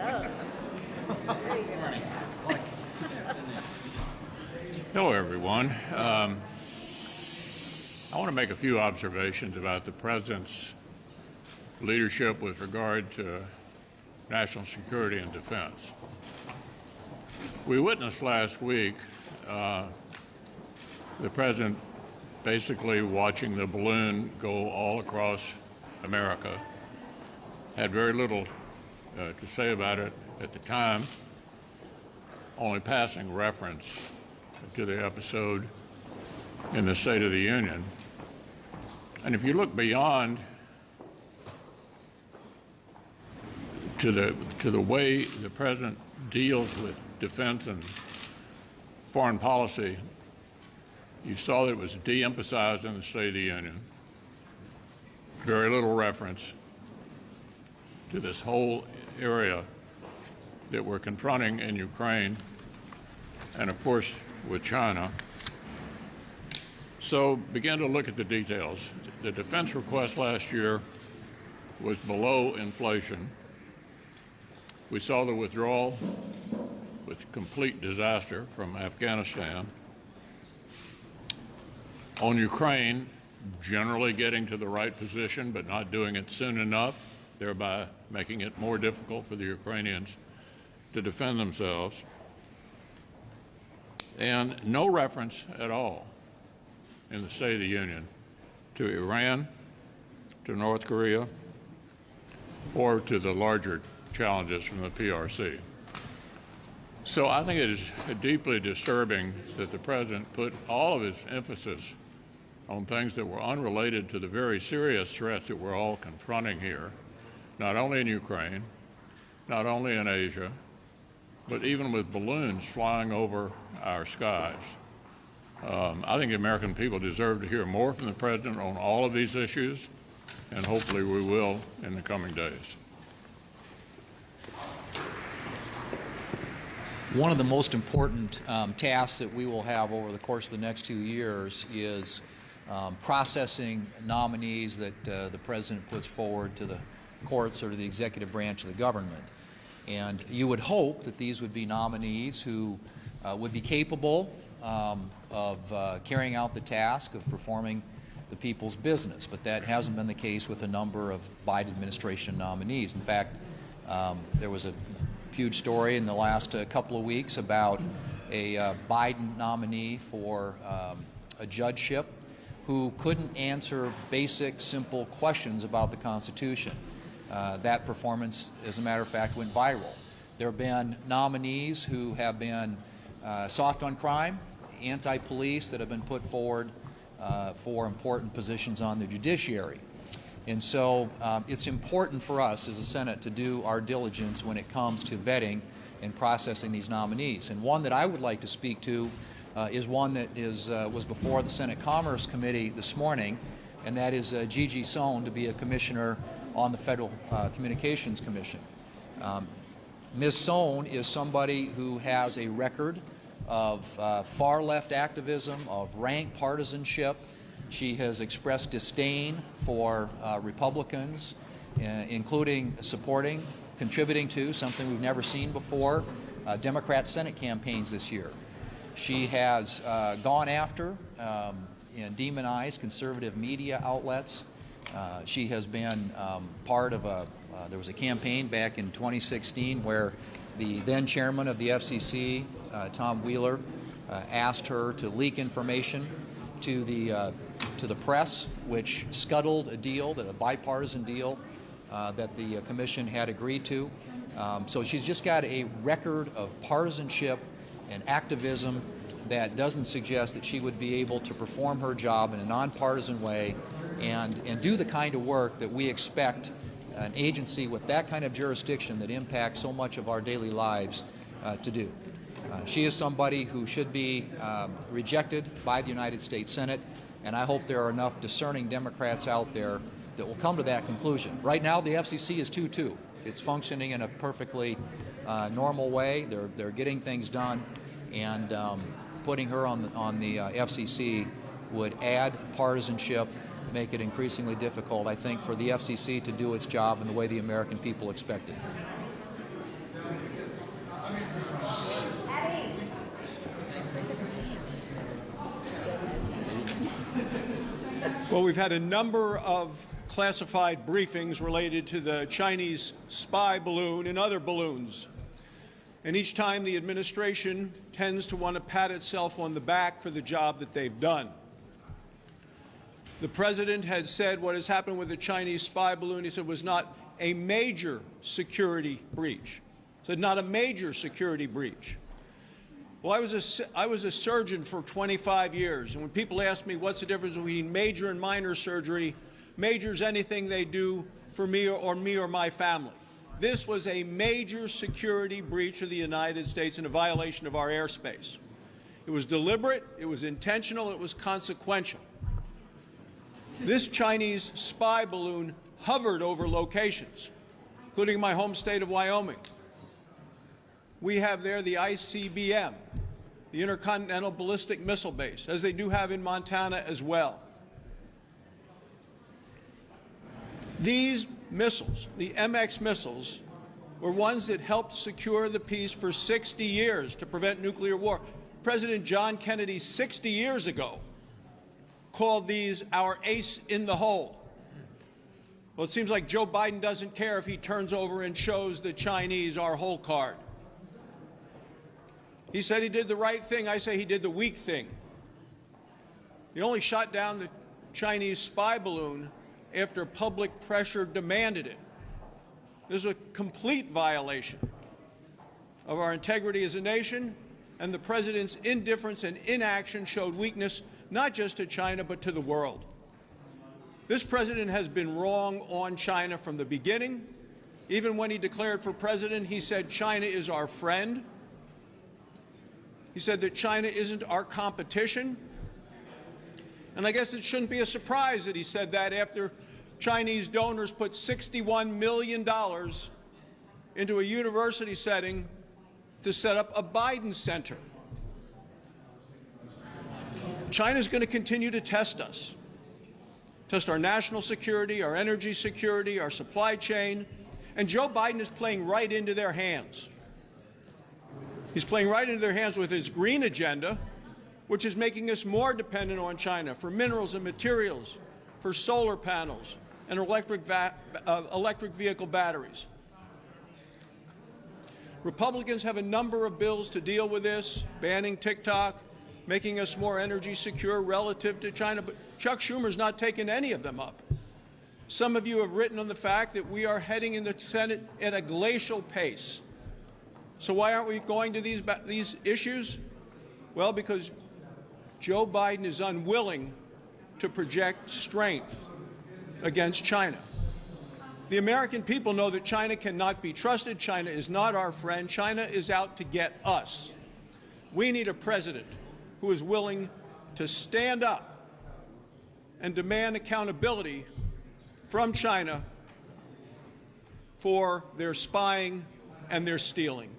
Very good chat. Hello, everyone. I want to make a few observations about the President's leadership with regard to national security and defense. We witnessed last week the President basically watching the balloon go all across America. Had very little to say about it at the time, only passing reference to the episode in the State of the Union. And if you look beyond to the way the President deals with defense and foreign policy, you saw that it was de-emphasized in the State of the Union. Very little reference to this whole area that we're confronting in Ukraine and, of course, with China. So begin to look at the details. The defense request last year was below inflation. We saw the withdrawal with complete disaster from Afghanistan. On Ukraine, generally getting to the right position, but not doing it soon enough, thereby making it more difficult for the Ukrainians to defend themselves. And no reference at all in the State of the Union to Iran, to North Korea, or to the larger challenges from the PRC. So I think it is deeply disturbing that the President put all of his emphasis on things that were unrelated to the very serious threats that we're all confronting here, not only in Ukraine, not only in Asia, but even with balloons flying over our skies. I think the American people deserve to hear more from the President on all of these issues, and hopefully we will in the coming days. One of the most important tasks that we will have over the course of the next 2 years is processing nominees that the President puts forward to the courts or to the executive branch of the government. And you would hope that these would be nominees who would be capable of carrying out the task of performing the people's business, but that hasn't been the case with a number of Biden administration nominees. In fact, there was a huge story in the last couple of weeks about a Biden nominee for a judgeship who couldn't answer basic, simple questions about the Constitution. That performance, as a matter of fact, went viral. There have been nominees who have been soft on crime, anti-police, that have been put forward for important positions on the judiciary. And so it's important for us as a Senate to do our diligence when it comes to vetting and processing these nominees. And one that I would like to speak to is one that was before the Senate Commerce Committee this morning, and that is Gigi Sohn to be a commissioner on the Federal Communications Commission. Ms. Sohn is somebody who has a record of far-left activism, of rank partisanship. She has expressed disdain for Republicans, including supporting, contributing to, something we've never seen before, Democrat Senate campaigns this year. She has gone after and demonized conservative media outlets. She has been part of there was a campaign back in 2016 where the then chairman of the FCC, Tom Wheeler, asked her to leak information to the press, which scuttled a deal, a bipartisan deal that the commission had agreed to. So she's just got a record of partisanship and activism that doesn't suggest that she would be able to perform her job in a nonpartisan way and do the kind of work that we expect an agency with that kind of jurisdiction that impacts so much of our daily lives to do. She is somebody who should be rejected by the United States Senate, and I hope there are enough discerning Democrats out there that will come to that conclusion. Right now, the FCC is 2-2. It's functioning in a perfectly normal way. They're getting things done, and putting her on the FCC would add partisanship, make it increasingly difficult, I think, for the FCC to do its job in the way the American people expect it. Well, we've had a number of classified briefings related to the Chinese spy balloon and other balloons. And each time the administration tends to want to pat itself on the back for the job that they've done. The president had said what has happened with the Chinese spy balloon, he said, was not a major security breach. He said not a major security breach. Well, I was a surgeon for 25 years, and when people ask me what's the difference between major and minor surgery, major is anything they do for me or my family. This was a major security breach of the United States and a violation of our airspace. It was deliberate, it was intentional, it was consequential. This Chinese spy balloon hovered over locations, including my home state of Wyoming. We have there the ICBM, the Intercontinental Ballistic Missile Base, as they do have in Montana as well. These missiles, the MX missiles, were ones that helped secure the peace for 60 years to prevent nuclear war. President John Kennedy, 60 years ago, called these our ace in the hole. Well, it seems like Joe Biden doesn't care if he turns over and shows the Chinese our hole card. He said he did the right thing. I say he did the weak thing. He only shot down the Chinese spy balloon after public pressure demanded it. This is a complete violation of our integrity as a nation, and the president's indifference and inaction showed weakness not just to China but to the world. This president has been wrong on China from the beginning. Even when he declared for president, he said China is our friend. He said that China isn't our competition. And I guess it shouldn't be a surprise that he said that after Chinese donors put $61 million into a university setting to set up a Biden Center. China's going to continue to test us, test our national security, our energy security, our supply chain, and Joe Biden is playing right into their hands. He's playing right into their hands with his green agenda, which is making us more dependent on China for minerals and materials, for solar panels and electric vehicle batteries. Republicans have a number of bills to deal with this, banning TikTok, making us more energy secure relative to China, but Chuck Schumer's not taken any of them up. Some of you have written on the fact that we are heading in the Senate at a glacial pace. So why aren't we going to these issues? Well, because Joe Biden is unwilling to project strength against China. The American people know that China cannot be trusted. China is not our friend. China is out to get us. We need a president who is willing to stand up and demand accountability from China for their spying and their stealing.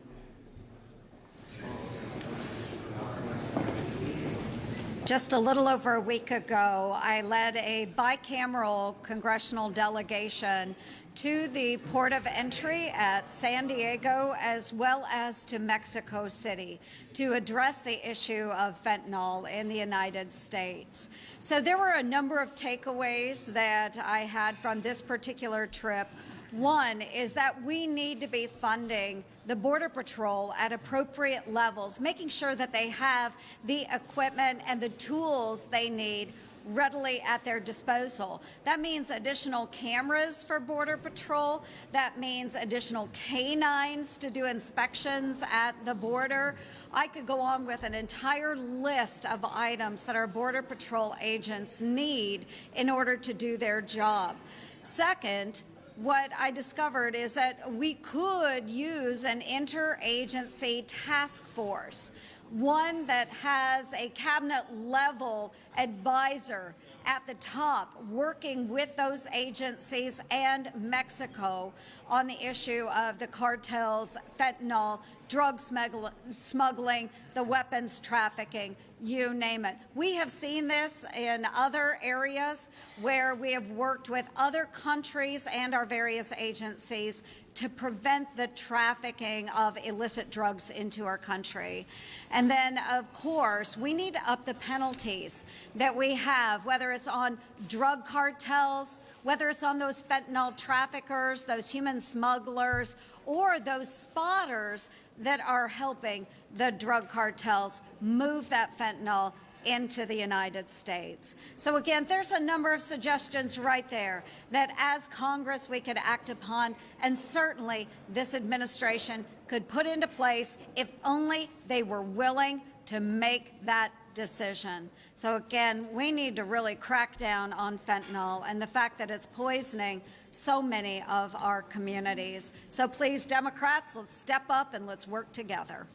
Just a little over a week ago, I led a bicameral congressional delegation to the port of entry at San Diego as well as to Mexico City to address the issue of fentanyl in the United States. So there were a number of takeaways that I had from this particular trip. One is that we need to be funding the Border Patrol at appropriate levels, making sure that they have the equipment and the tools they need readily at their disposal. That means additional cameras for Border Patrol. That means additional canines to do inspections at the border. I could go on with an entire list of items that our Border Patrol agents need in order to do their job. Second, what I discovered is that we could use an interagency task force, one that has a cabinet-level advisor at the top working with those agencies and Mexico on the issue of the cartels, fentanyl, drug smuggling, the weapons trafficking, you name it. We have seen this in other areas where we have worked with other countries and our various agencies to prevent the trafficking of illicit drugs into our country. And then, of course, we need to up the penalties that we have, whether it's on drug cartels, whether it's on those fentanyl traffickers, those human smugglers, or those spotters that are helping the drug cartels move that fentanyl into the United States. So again, there's a number of suggestions right there that as Congress we could act upon, and certainly this administration could put into place if only they were willing to make that decision. So again, we need to really crack down on fentanyl and the fact that it's poisoning so many of our communities. So please, Democrats, let's step up and let's work together.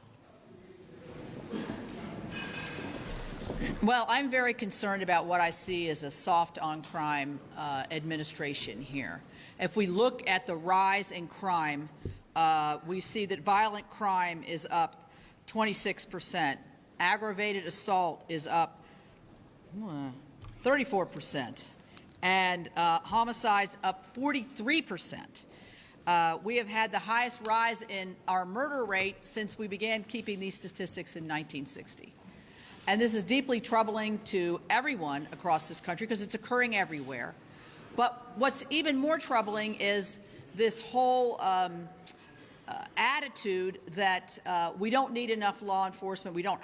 Well, I'm very concerned about what I see as a soft-on-crime administration here. If we look at the rise in crime, we see that violent crime is up 26%. Aggravated assault is up 34%. And homicides up 43%. We have had the highest rise in our murder rate since we began keeping these statistics in 1960. And this is deeply troubling to everyone across this country because it's occurring everywhere. But what's even more troubling is this whole attitude that we don't need enough law enforcement. We don't,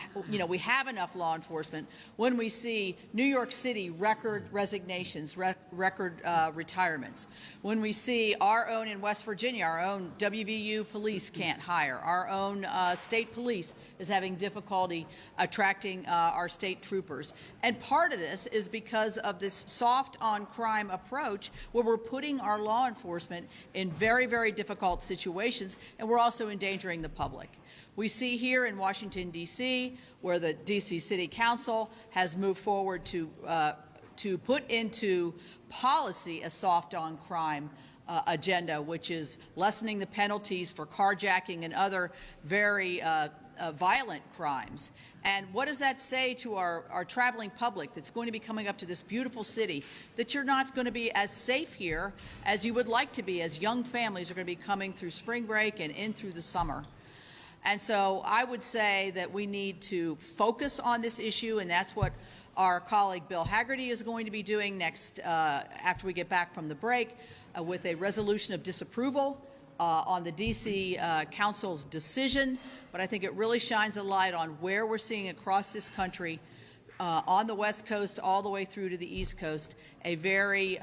we have enough law enforcement. When we see New York City record resignations, record retirements. When we see our own in West Virginia, our own WVU police can't hire. Our own state police is having difficulty attracting our state troopers. And part of this is because of this soft on crime approach where we're putting our law enforcement in very, very difficult situations, and we're also endangering the public. We see here in Washington, D.C., where the D.C. City Council has moved forward to put into policy a soft on crime agenda, which is lessening the penalties for carjacking and other very violent crimes. And what does that say to our traveling public that's going to be coming up to this beautiful city, that you're not going to be as safe here as you would like to be, as young families are going to be coming through spring break and in through the summer? And so I would say that we need to focus on this issue, and that's what our colleague Bill Hagerty is going to be doing next after we get back from the break with a resolution of disapproval on the D.C. Council's decision. But I think it really shines a light on where we're seeing across this country, on the West Coast all the way through to the East Coast, a very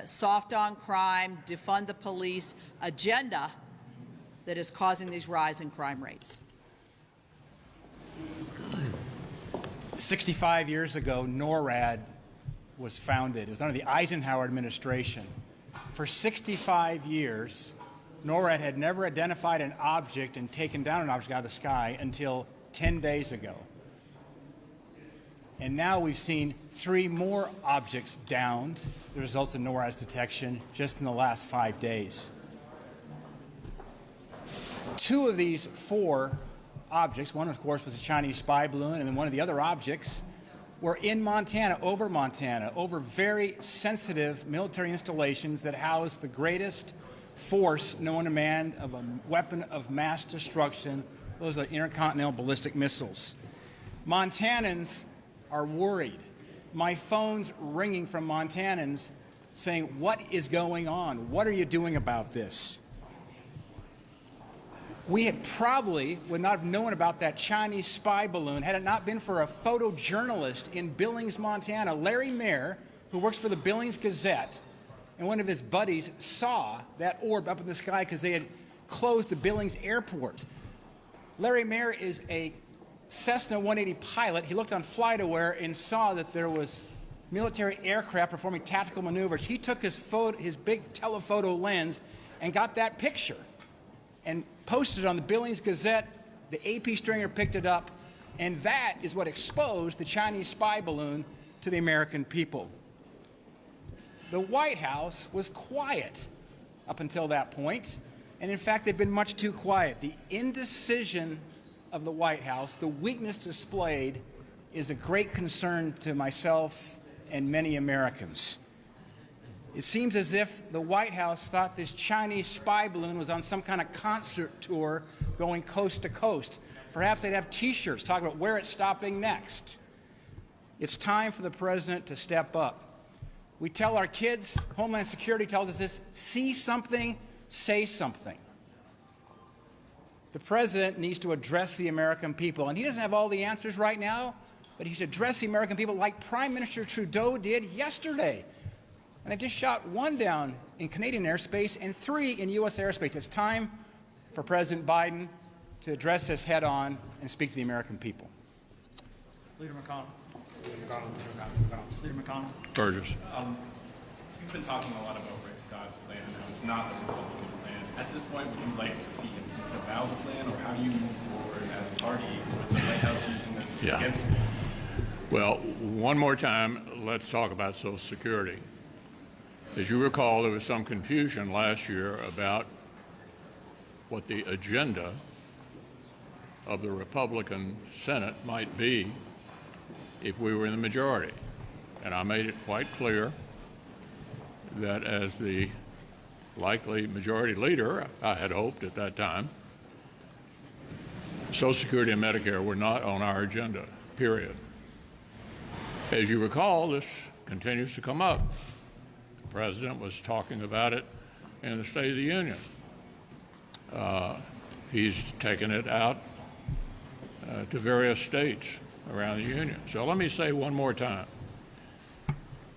soft on crime, defund the police agenda that is causing these rise in crime rates. 65 years ago, NORAD was founded. It was under the Eisenhower administration. For 65 years, NORAD had never identified an object and taken down an object out of the sky until 10 days ago. And now we've seen 3 more objects downed, the results of NORAD's detection, just in the last 5 days. 2 of these 4 objects, one of course was a Chinese spy balloon, and then one of the other objects were in Montana, over very sensitive military installations that house the greatest force known to man of a weapon of mass destruction. Those are intercontinental ballistic missiles. Montanans are worried. My phone's ringing from Montanans saying, what is going on? What are you doing about this? We probably would not have known about that Chinese spy balloon had it not been for a photojournalist in Billings, Montana, Larry Mayer, who works for the Billings Gazette, and one of his buddies saw that orb up in the sky because they had closed the Billings airport. Larry Mayer is a Cessna 180 pilot. He looked on FlightAware and saw that there was military aircraft performing tactical maneuvers. He took his big telephoto lens and got that picture and posted it on the Billings Gazette. The AP stringer picked it up, and that is what exposed the Chinese spy balloon to the American people. The White House was quiet up until that point, and in fact, they've been much too quiet. The indecision of the White House, the weakness displayed, is a great concern to myself and many Americans. It seems as if the White House thought this Chinese spy balloon was on some kind of concert tour going coast to coast. Perhaps they'd have T-shirts talking about where it's stopping next. It's time for the president to step up. We tell our kids, Homeland Security tells us this, see something, say something. The president needs to address the American people, and he doesn't have all the answers right now, but he should address the American people like Prime Minister Trudeau did yesterday. And they've just shot 1 down in Canadian airspace and 3 in U.S. airspace. It's time for President Biden to address this head on and speak to the American people. Leader McConnell. Leader McConnell. Burgess. You've been talking a lot about Rick Scott's plan and how it's not the Republican plan. At this point, would you like to see him disavow the plan, or how do you move forward as a party with the White House using this against you? Well, one more time, let's talk about Social Security. As you recall, there was some confusion last year about what the agenda of the Republican Senate might be if we were in the majority. And I made it quite clear that as the likely majority leader, I had hoped at that time, Social Security and Medicare were not on our agenda, period. As you recall, this continues to come up. The president was talking about it in the State of the Union. He's taken it out to various states around the union. So let me say one more time.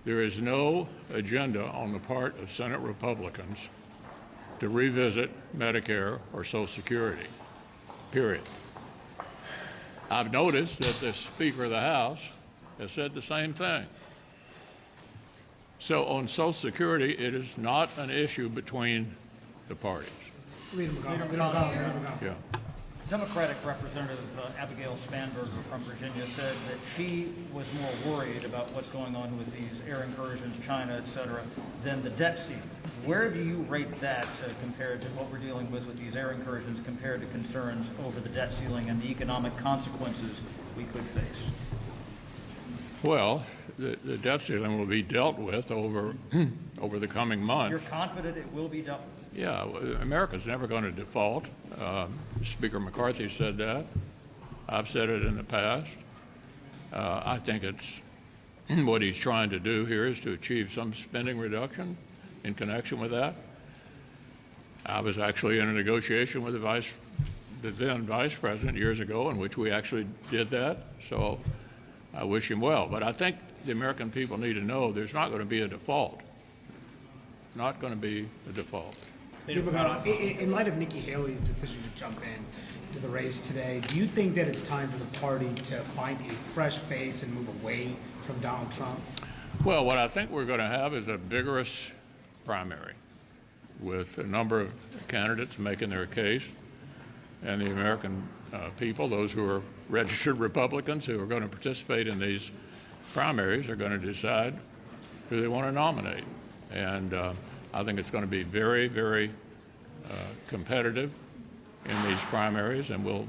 There is no agenda on the part of Senate Republicans to revisit Medicare or Social Security, period. I've noticed that the Speaker of the House has said the same thing. So on Social Security, it is not an issue between the parties. Leader McConnell. Yeah. Democratic Representative Abigail Spanberger from Virginia said that she was more worried about what's going on with these air incursions, China, et cetera, than the debt ceiling. Where do you rate that compared to what we're dealing with these air incursions, compared to concerns over the debt ceiling and the economic consequences we could face? Well, the debt ceiling will be dealt with over the coming months. You're confident it will be dealt with? Yeah, America's never going to default. Speaker McCarthy said that. I've said it in the past. I think it's what he's trying to do here is to achieve some spending reduction in connection with that. I was actually in a negotiation with the then vice president years ago in which we actually did that. So I wish him well. But I think the American people need to know there's not going to be a default. Not going to be a default. In light of Nikki Haley's decision to jump into the race today, do you think that it's time for the party to find a fresh face and move away from Donald Trump? Well, what I think we're going to have is a vigorous primary with a number of candidates making their case, and the American people, those who are registered Republicans who are going to participate in these primaries, are going to decide who they want to nominate. And I think it's going to be very, very competitive in these primaries, and we'll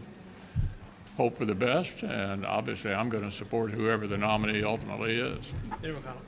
hope for the best. And obviously, I'm going to support whoever the nominee ultimately is. Leader McConnell.